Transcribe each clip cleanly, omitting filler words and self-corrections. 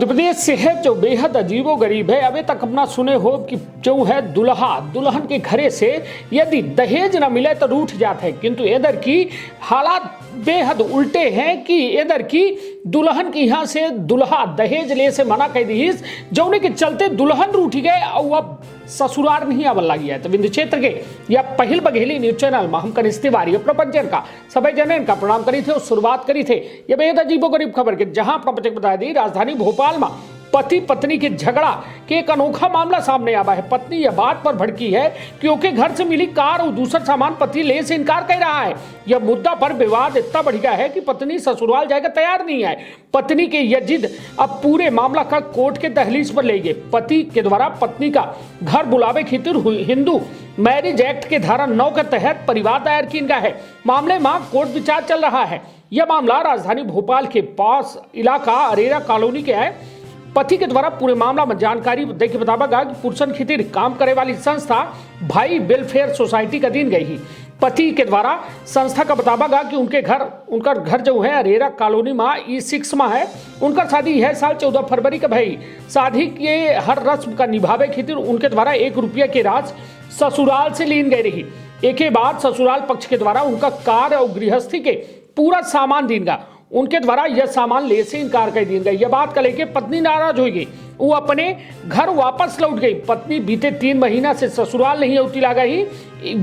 मध्य प्रदेश से है जो बेहद अजीबो गरीब है। अभी तक अपना सुने हो कि जो है दुल्हा दुल्हन के घरे से यदि दहेज न मिले तो रूठ जाते हैं, किंतु इधर की हालात बेहद उल्टे हैं कि इधर की दुल्हन की यहाँ से दुल्हा दहेज ले से मना कर दी, जौने के चलते दुल्हन रूठ गए और अब ससुराल नहीं आवन लगी है। तो विंध्य क्षेत्र के या पहल बघेली न्यूज चैनल में हम कनिष्ठ तिवारी अपना पंचन का सभी जन का प्रणाम करी थे और शुरुआत करी थे ये बेहद अजीबो गरीब खबर के, जहां अपना पंचक बता दी राजधानी भोपाल में पति पत्नी के झगड़ा के एक अनोखा मामला सामने आया है। पत्नी यह बात पर भड़की है कि उसके घर से मिली कार और दूसरा सामान पति ले से इनकार कर रहा है। यह मुद्दा पर विवाद इतना बढ़ गया है कि पत्नी ससुराल जाएगा तैयार नहीं है। पत्नी के यह जिद अब पूरे मामला का कोर्ट के दहलीज पर ले गए। पति के द्वारा पत्नी का घर बुलावे खातिर हिंदू मैरिज एक्ट के धारा 9 के तहत परिवार दायर किया है। मामले में कोर्ट विचार चल रहा है। यह मामला राजधानी भोपाल के पास इलाका अरेरा कॉलोनी के है। पति के द्वारा पूरे मामला में जानकारी देके बतावा कि पुरुषन खातिर काम करे वाली संस्था भाई वेलफेयर सोसाइटी का दिन गई ही। पति के द्वारा संस्था का बतावा कि उनका घर जो है अरेरा कॉलोनी में E6 में है। उनका शादी है साल 14 फरवरी का भाई। शादी के हर रस्म का निभावे खातिर उनके द्वारा 1 रुपया के राशि ससुराल से लीन गई रही। एक के बाद ससुराल पक्ष के द्वारा उनका कार और गृहस्थी के पूरा सामान दीनगा। उनके द्वारा यह सामान ले से इनकार कर दिया गया। यह बात का लेके पत्नी नाराज हो गई, वो अपने घर वापस लौट गई। पत्नी बीते 3 महीना से ससुराल नहीं उठी लगा ही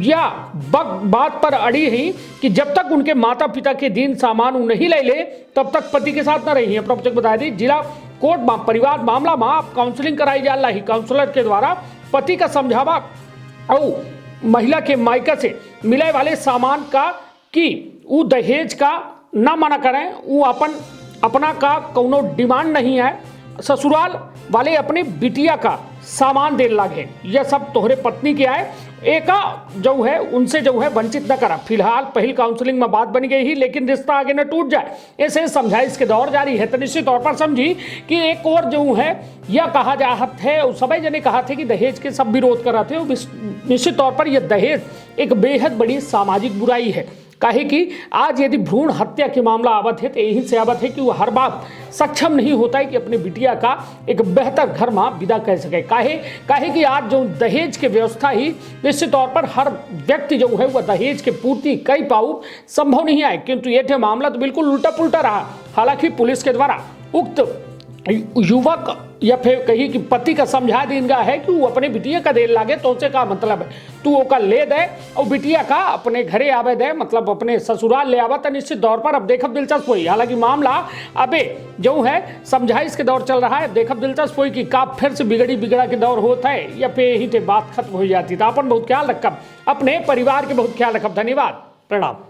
या बात पर अड़ी ही कि जब तक उनके माता पिता के दिन सामान नहीं ले तब तक पति के साथ न रही है। अपना बता दी जिला कोर्ट में परिवार मामला में काउंसलिंग कराई जा रही। काउंसलर के द्वारा पति का समझावा और महिला के मायका से मिले वाले सामान का कि वो दहेज का ना मना करें, वो अपना का कोनो डिमांड नहीं है। ससुराल वाले अपनी बिटिया का सामान देने लगे। यह सब तोहरे पत्नी के आए एका जो है उनसे जो है वंचित न करा। फिलहाल पहली काउंसलिंग में बात बन गई ही, लेकिन रिश्ता आगे न टूट जाए ऐसे समझाइश के दौर जारी है। तो निश्चित तौर पर समझी कि एक और जो है यह कहा जात है और सभी जने कहा थे कि दहेज के सब विरोध कर रहे थे। निश्चित तौर पर यह दहेज एक बेहद बड़ी सामाजिक बुराई है। काहे कि आज यदि भ्रूण हत्या के मामला आवत है तो यही से आवत है कि वो हर बात सक्षम नहीं होता है कि अपनी बिटिया का एक बेहतर घर में विदा कर सके। काहे कि आज जो दहेज के व्यवस्था ही निश्चित तौर पर हर व्यक्ति जो है वह दहेज के पूर्ति कर पाऊ संभव नहीं है, किंतु यह मामला तो बिल्कुल उल्टा पुल्टा रहा। हालांकि पुलिस के द्वारा उक्त युवक या फिर कही कि पति का समझा देगा है कि वो अपने बिटिया का देर लागे तो उसे का मतलब है तू ओका ले दे और बिटिया का अपने घरे आवे दे, मतलब अपने ससुराल ले आवा। तो निश्चित तौर पर अब देखब दिलचस्प हुई। हालांकि मामला अबे जो है समझाइश के दौर चल रहा है। देखब दिलचस्प हुई कि का फिर से बिगड़ा के दौर होता है या फिर यही बात खत्म हो जाती। तो अपन बहुत ख्याल रखब, अपने परिवार के बहुत ख्याल रखब। धन्यवाद, प्रणाम।